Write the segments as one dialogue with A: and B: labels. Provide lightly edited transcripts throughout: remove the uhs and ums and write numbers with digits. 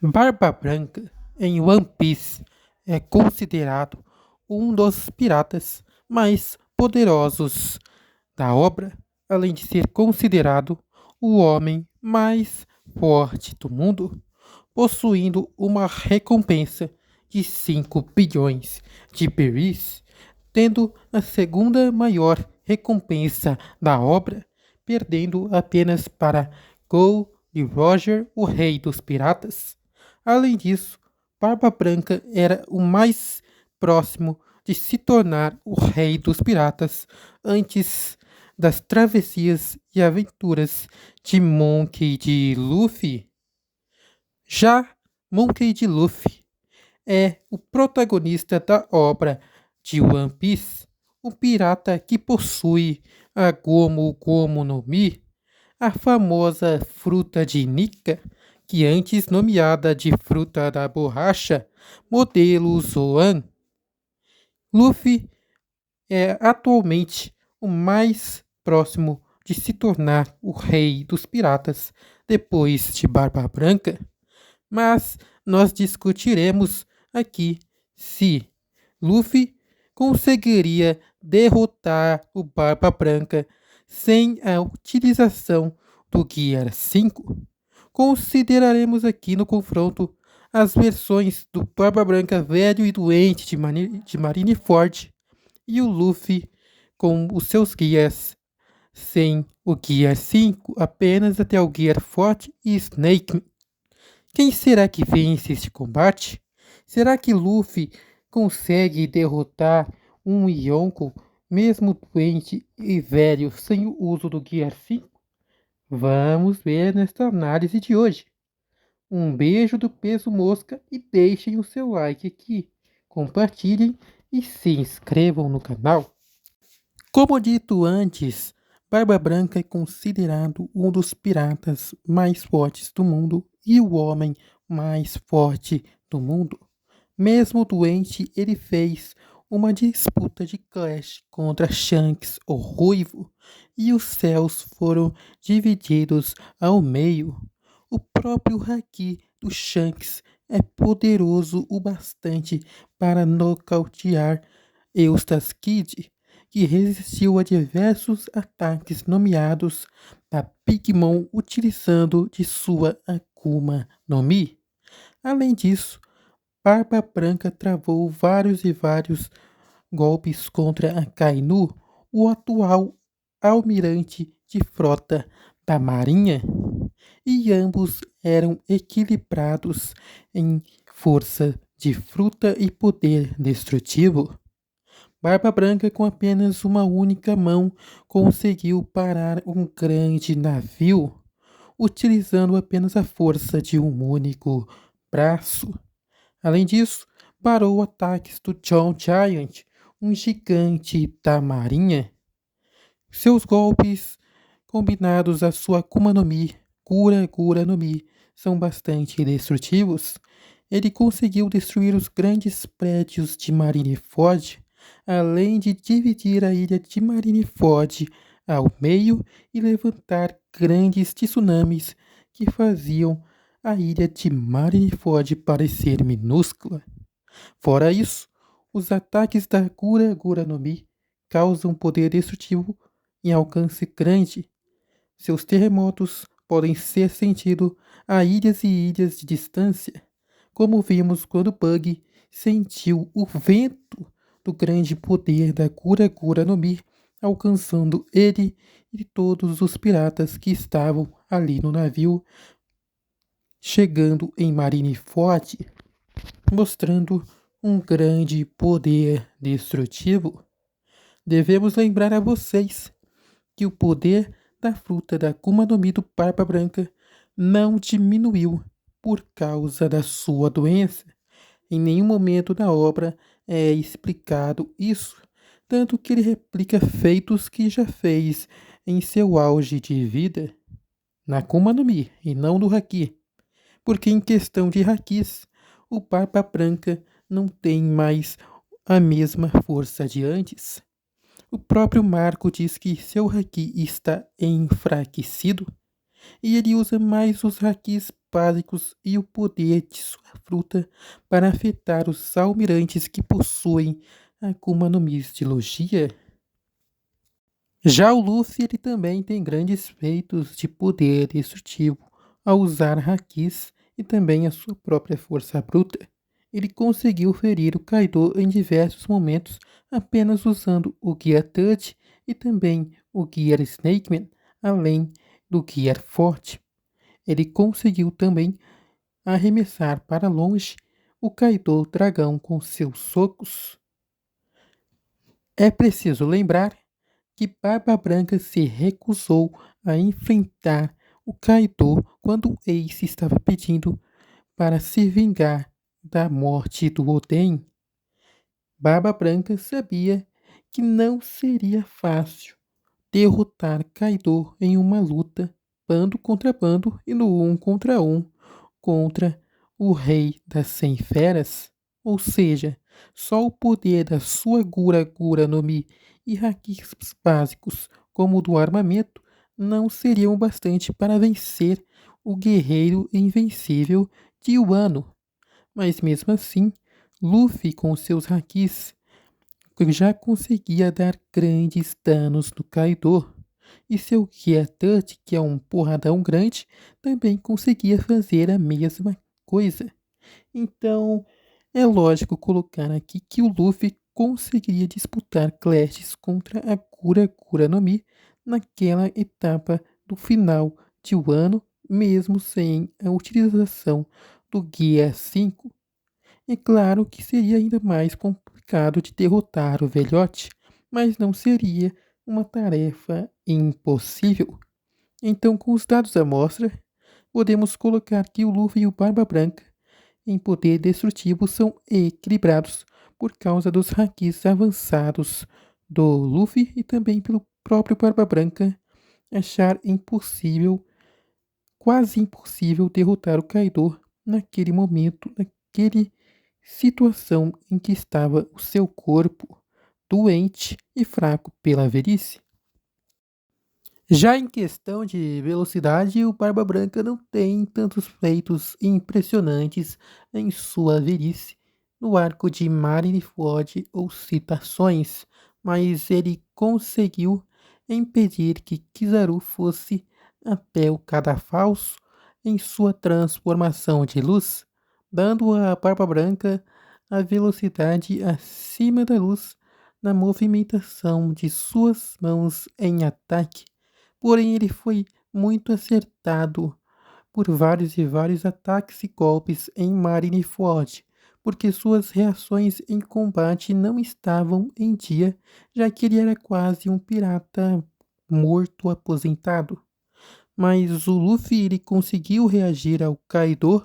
A: Barba Branca, em One Piece, é considerado um dos piratas mais poderosos da obra, além de ser considerado o homem mais forte do mundo, possuindo uma recompensa de 5 bilhões de berries, tendo a segunda maior recompensa da obra, perdendo apenas para Gold e Roger, o rei dos piratas. Além disso, Barba Branca era o mais próximo de se tornar o rei dos piratas antes das travessias e aventuras de Monkey D. Luffy. Já Monkey D. Luffy é o protagonista da obra de One Piece, o pirata que possui a Gomu Gomu no Mi, a famosa fruta de Nika, que antes nomeada de fruta da borracha, modelo Zoan. Luffy é atualmente o mais próximo de se tornar o rei dos piratas depois de Barba Branca, mas nós discutiremos aqui se Luffy conseguiria derrotar o Barba Branca sem a utilização do Gear 5. Consideraremos aqui no confronto as versões do Barba Branca velho e doente de Marineford e o Luffy com os seus guias sem o Gear 5, apenas até o Gear Forte e Snake. Quem será que vence este combate? Será que Luffy consegue derrotar um Yonko, mesmo doente e velho, sem o uso do Gear 5? Vamos ver nesta análise de hoje. Um beijo do Peso Mosca e deixem o seu like aqui. Compartilhem e se inscrevam no canal. Como dito antes, Barba Branca é considerado um dos piratas mais fortes do mundo e o homem mais forte do mundo. Mesmo doente, ele fez uma disputa de Clash contra Shanks, o Ruivo, e os céus foram divididos ao meio. O próprio Haki do Shanks é poderoso o bastante para nocautear Eustace Kid, que resistiu a diversos ataques nomeados da Big Mom utilizando de sua Akuma no Mi. Além disso, Barba Branca travou vários golpes contra Akainu, o atual almirante de frota da Marinha, e ambos eram equilibrados em força de fruta e poder destrutivo. Barba Branca, com apenas uma única mão, conseguiu parar um grande navio, utilizando apenas a força de um único braço. Além disso, parou ataques do John Giant, um gigante da marinha. Seus golpes, combinados à sua Akuma no Mi, Gura Gura no Mi, são bastante destrutivos. Ele conseguiu destruir os grandes prédios de Marineford, além de dividir a ilha de Marineford ao meio e levantar grandes tsunamis que faziam a ilha de Marineford parecer minúscula. Fora isso, os ataques da Gura Gura no Mi causam poder destrutivo em alcance grande. Seus terremotos podem ser sentidos a ilhas e ilhas de distância, como vimos quando Bug sentiu o vento do grande poder da Gura Gura no Mi, alcançando ele e todos os piratas que estavam ali no navio, chegando em Marineford, mostrando um grande poder destrutivo. Devemos lembrar a vocês que o poder da fruta da Akuma no Mi do Barba Branca não diminuiu por causa da sua doença. Em nenhum momento da obra é explicado isso, tanto que ele replica feitos que já fez em seu auge de vida na Akuma no Mi e não no Haki, porque em questão de Hakis, o Barba Branca não tem mais a mesma força de antes. O próprio Marco diz que seu Haki está enfraquecido e ele usa mais os Hakis básicos e o poder de sua fruta para afetar os almirantes que possuem Akuma no Mi de Logia. Já o Luffy ele também tem grandes feitos de poder destrutivo ao usar hakis e também a sua própria força bruta. Ele conseguiu ferir o Kaido em diversos momentos apenas usando o Gear Touch e também o Gear Snakeman, além do Gear Forte. Ele conseguiu também arremessar para longe o Kaido Dragão com seus socos. É preciso lembrar que Barba Branca se recusou a enfrentar o Kaido quando Ace estava pedindo para se vingar da morte do Oden. Barba Branca sabia que não seria fácil derrotar Kaido em uma luta bando contra bando e no 1 contra 1 contra o Rei das 100 Feras, ou seja, só o poder da sua Gura Gura no Mi e hakis básicos como o do armamento não seriam bastante para vencer o guerreiro invencível de Wano. Mas mesmo assim, Luffy com seus hakis já conseguia dar grandes danos no Kaido. E seu Gear Touch, que é um porradão grande, também conseguia fazer a mesma coisa. Então, é lógico colocar aqui que o Luffy conseguiria disputar clashes contra a Kura Kura no Mi naquela etapa do final de Wano, mesmo sem a utilização do Gear 5. É claro que seria ainda mais complicado de derrotar o velhote, mas não seria uma tarefa impossível. Então, com os dados à mostra, podemos colocar que o Luffy e o Barba Branca em poder destrutivo são equilibrados por causa dos hakis avançados do Luffy e também pelo próprio Barba Branca achar impossível, quase impossível derrotar o Kaido naquele momento, naquele situação em que estava o seu corpo, doente e fraco pela velhice. Já em questão de velocidade, o Barba Branca não tem tantos feitos impressionantes em sua velhice no arco de Marineford ou Citações, mas ele conseguiu impedir que Kizaru fosse até o cadafalso em sua transformação de luz, dando a Barba Branca a velocidade acima da luz na movimentação de suas mãos em ataque. Porém, ele foi muito acertado por vários e vários ataques e golpes em Marineford, porque suas reações em combate não estavam em dia, já que ele era quase um pirata morto aposentado. Mas o Luffy ele conseguiu reagir ao Kaido,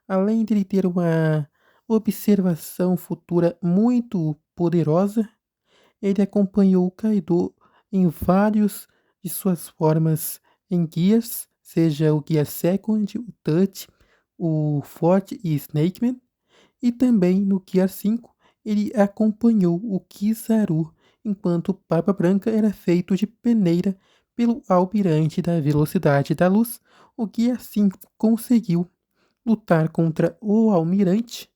A: além de ele ter uma observação futura muito poderosa. Ele acompanhou o Kaido em vários de suas formas em Gears, seja o Gear Second, o Touch, o Forte e Snakeman, e também no Gear 5 ele acompanhou o Kizaru, enquanto o Barba Branca era feito de peneira pelo Almirante da Velocidade da Luz. O Gear 5 conseguiu lutar contra o Almirante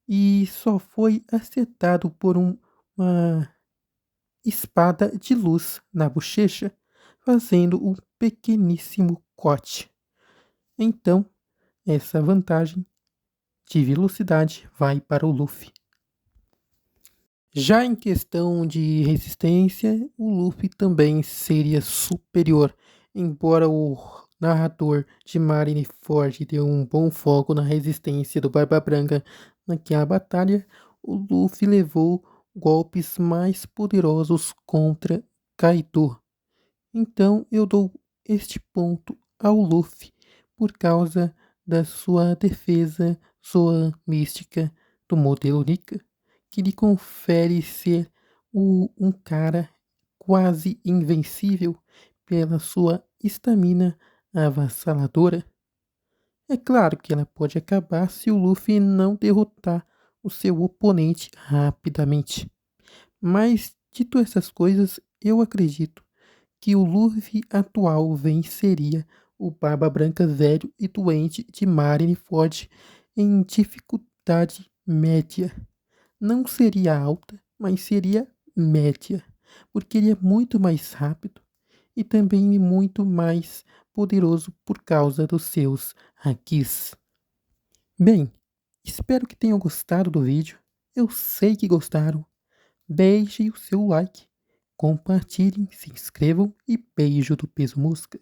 A: e só foi acertado por uma espada de luz na bochecha, fazendo um pequeníssimo corte. Então, essa vantagem de velocidade vai para o Luffy. Já em questão de resistência, o Luffy também seria superior, embora o narrador de Marineford deu um bom foco na resistência do Barba Branca naquela batalha. O Luffy levou golpes mais poderosos contra Kaido. Então eu dou este ponto ao Luffy por causa da sua defesa Zoan mística do modelo Nika, que lhe confere ser um cara quase invencível pela sua estamina avassaladora. É claro que ela pode acabar se o Luffy não derrotar o seu oponente rapidamente. Mas, dito essas coisas, eu acredito que o Luffy atual venceria o Barba Branca velho e doente de Marineford em dificuldade média. Não seria alta, mas seria média, porque ele é muito mais rápido e também muito mais poderoso por causa dos seus hakis. Bem, espero que tenham gostado do vídeo. Eu sei que gostaram. Deixem o seu like, compartilhem, se inscrevam e beijo do Peso Mosca.